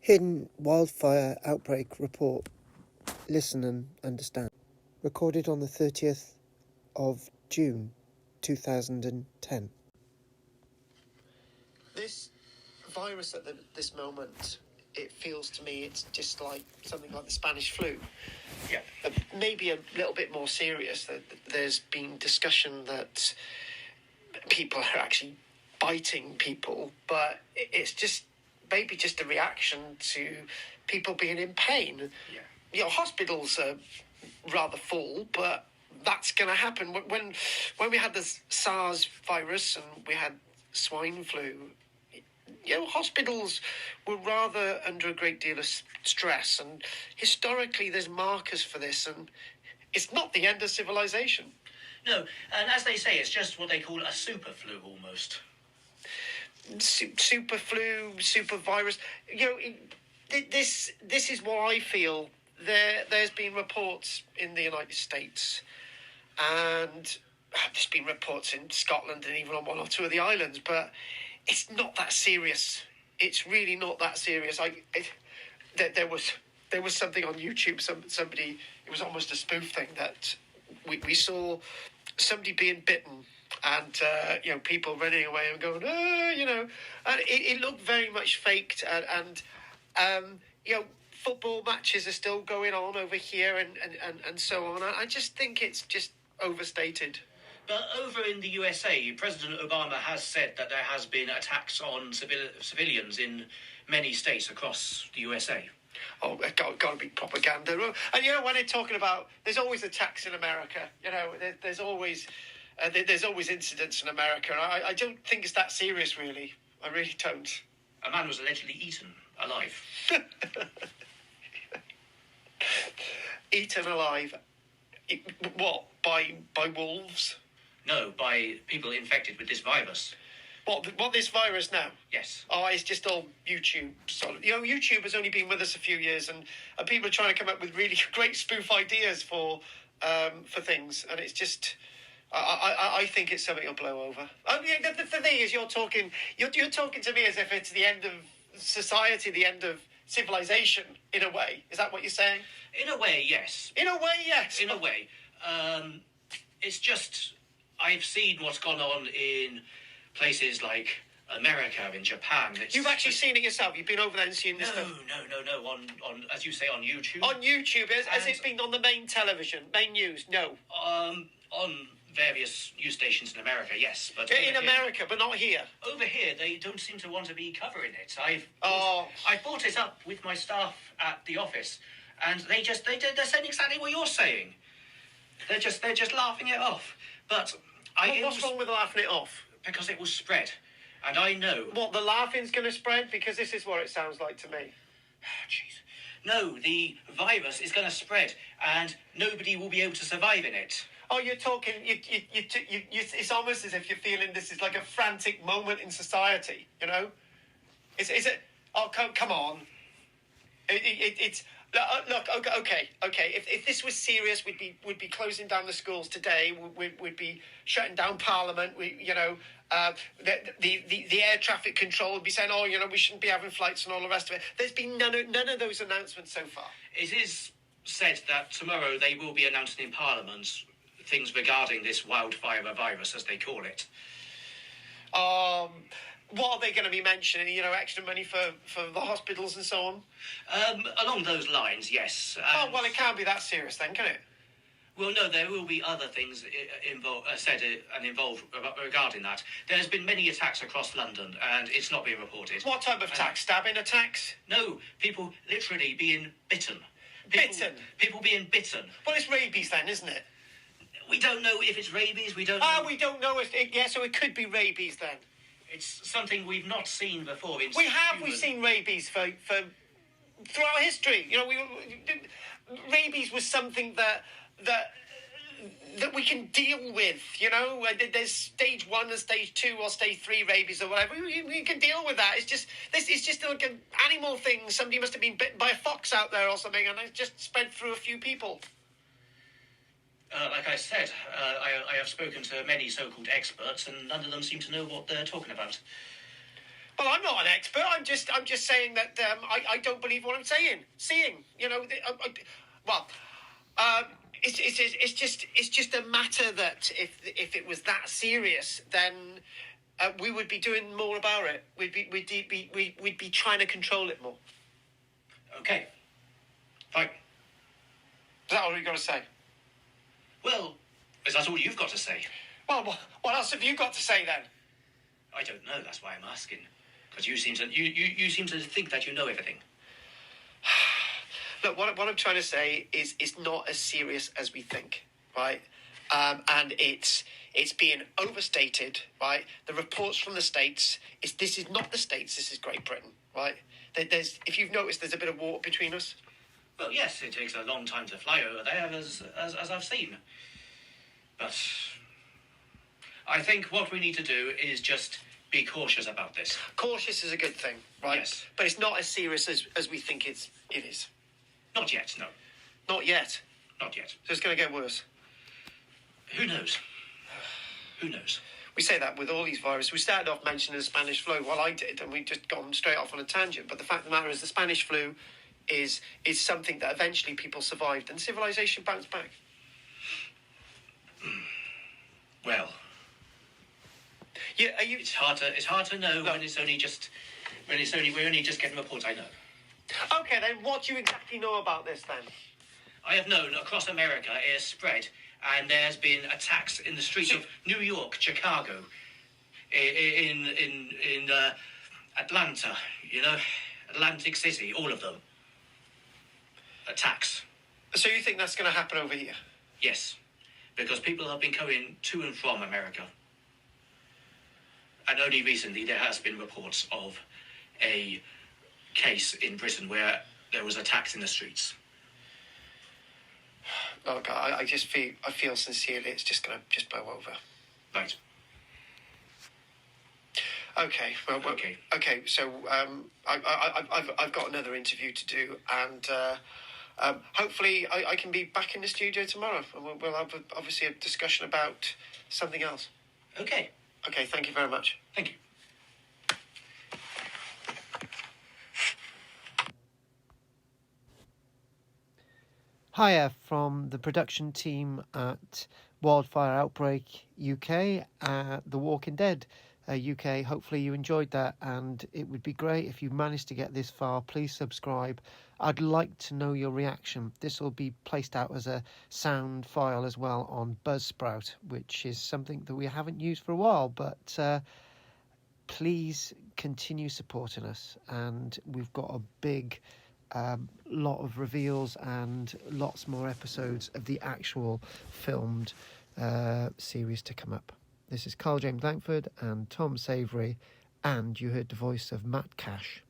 Hidden Wildfire Outbreak Report. Listen and understand. Recorded on the 30th of June 2010. This virus at this moment, it feels to me it's just like something like the Spanish flu. Yeah. Maybe a little bit more serious. There's been discussion that people are actually biting people, but it's just maybe just a reaction to people being in pain. Yeah. You know, hospitals are rather full, but that's going to happen. When we had the SARS virus and we had swine flu, you know, hospitals were rather under a great deal of stress, and historically there's markers for this, and it's not the end of civilization. No, and as they say, it's just what they call a super flu almost. Super flu, super virus. You know, this is what I feel. There's been reports in the United States, and there's been reports in Scotland and even on one or two of the islands, but it's not that serious. It's really not that serious. There was something on YouTube. Somebody, it was almost a spoof thing that we saw somebody being bitten, and you know, people running away and going, you know, and it looked very much faked, and you know, football matches are still going on over here and so on. I just think it's just overstated. But over in the USA, President Obama has said that there has been attacks on civilians in many states across the USA. Oh, it's got to be propaganda. And, you know, when they're talking about, there's always attacks in America. You know, there's always incidents in America. And I don't think it's that serious, really. I really don't. A man was allegedly eaten alive. Eaten alive? What, by wolves? No, by people infected with this virus. What this virus now? Yes. Oh, it's just all YouTube. You know, YouTube has only been with us a few years, and people are trying to come up with really great spoof ideas for things, and it's just, I think it's something that'll blow over. I mean, the thing is, you're talking to me as if it's the end of society, the end of civilization, in a way. Is that what you're saying? In a way, yes. In a way, yes. In a way. It's just, I've seen what's gone on in places like America and Japan. You've actually seen it yourself? You've been over there and seen this stuff? No. On as you say, on YouTube. On YouTube? Has it been on the main television, main news? No. On various news stations in America, yes. But in America, but not here? Over here, they don't seem to want to be covering it. I brought it up with my staff at the office, and they're saying exactly what you're saying. They're just laughing it off. But what's wrong with laughing it off? Because it will spread. And I know... What, the laughing's going to spread? Because this is what it sounds like to me. Jeez. No, the virus is going to spread, and nobody will be able to survive in it. Oh, you're talking... it's almost as if you're feeling this is like a frantic moment in society, you know? Is it... Oh, come on. It's... Look, okay. If this was serious, we'd be closing down the schools today. We'd be shutting down Parliament. The air traffic control would be saying, oh, you know, we shouldn't be having flights and all the rest of it. There's been none of those announcements so far. It is said that tomorrow they will be announcing in Parliament things regarding this wildfire virus, as they call it. What are they going to be mentioning? You know, extra money for the hospitals and so on? Along those lines, yes. Oh, well, it can't be that serious then, can it? Well, no, there will be other things involved regarding that. There's been many attacks across London, and it's not been reported. What type of attacks? Stabbing attacks? No, people literally being bitten. People being bitten. Well, it's rabies then, isn't it? We don't know if it's rabies. We don't know. We don't know. So it could be rabies then. It's something we've not seen before. We've seen rabies for throughout history. You know, rabies was something that we can deal with. You know, there's stage 1 and stage 2 or stage 3 rabies or whatever. We can deal with that. It's just like an animal thing. Somebody must have been bitten by a fox out there or something, and it just spread through a few people. Like I said, I have spoken to many so-called experts, and none of them seem to know what they're talking about. Well, I'm not an expert. I'm just saying that I don't believe what I'm seeing. You know, it's just a matter that if it was that serious, then we would be doing more about it. We'd be trying to control it more. Okay, fine. Is that all you've got to say? Well, is that all you've got to say? Well, what else have you got to say then? I don't know. That's why I'm asking. Because you seem to think that you know everything. Look, what I'm trying to say is it's not as serious as we think, right? And it's being overstated, right? The reports from the States, this is not the States, this is Great Britain, right? If you've noticed, there's a bit of water between us. Well, yes, it takes a long time to fly over there, as I've seen. But I think what we need to do is just be cautious about this. Cautious is a good thing, right? Yes. But it's not as serious as we think it is. Not yet, no. Not yet? Not yet. So it's going to get worse? Who knows? Who knows? We say that with all these viruses. We started off mentioning the Spanish flu. Well, I did, and we just gone straight off on a tangent. But the fact of the matter is the Spanish flu is something that eventually people survived and civilization bounced back. Well... Yeah, It's hard to know when we're only just getting reports. I know. Okay, then what do you exactly know about this then? I have known across America it has spread, and there's been attacks in the streets of New York, Chicago, in Atlanta. You know, Atlantic City, all of them. Attacks. So you think that's going to happen over here? Yes, because people have been going to and from America. And only recently there has been reports of a case in Britain where there was attacks in the streets. Look, I feel sincerely it's just going to blow over. Right. Okay. Well, okay. Okay. So I've got another interview to do, and hopefully I can be back in the studio tomorrow, and we'll have obviously a discussion about something else. Okay. Okay. Thank you very much. Thank you. Hiya from the production team at Wildfire Outbreak UK, The Walking Dead UK. Hopefully you enjoyed that, and it would be great if you managed to get this far. Please subscribe. I'd like to know your reaction. This will be placed out as a sound file as well on Buzzsprout, which is something that we haven't used for a while, but please continue supporting us. And we've got a big lot of reveals and lots more episodes of the actual filmed series to come up. This is Karl-James Langford and Tom Savory, and you heard the voice of Matt Cash.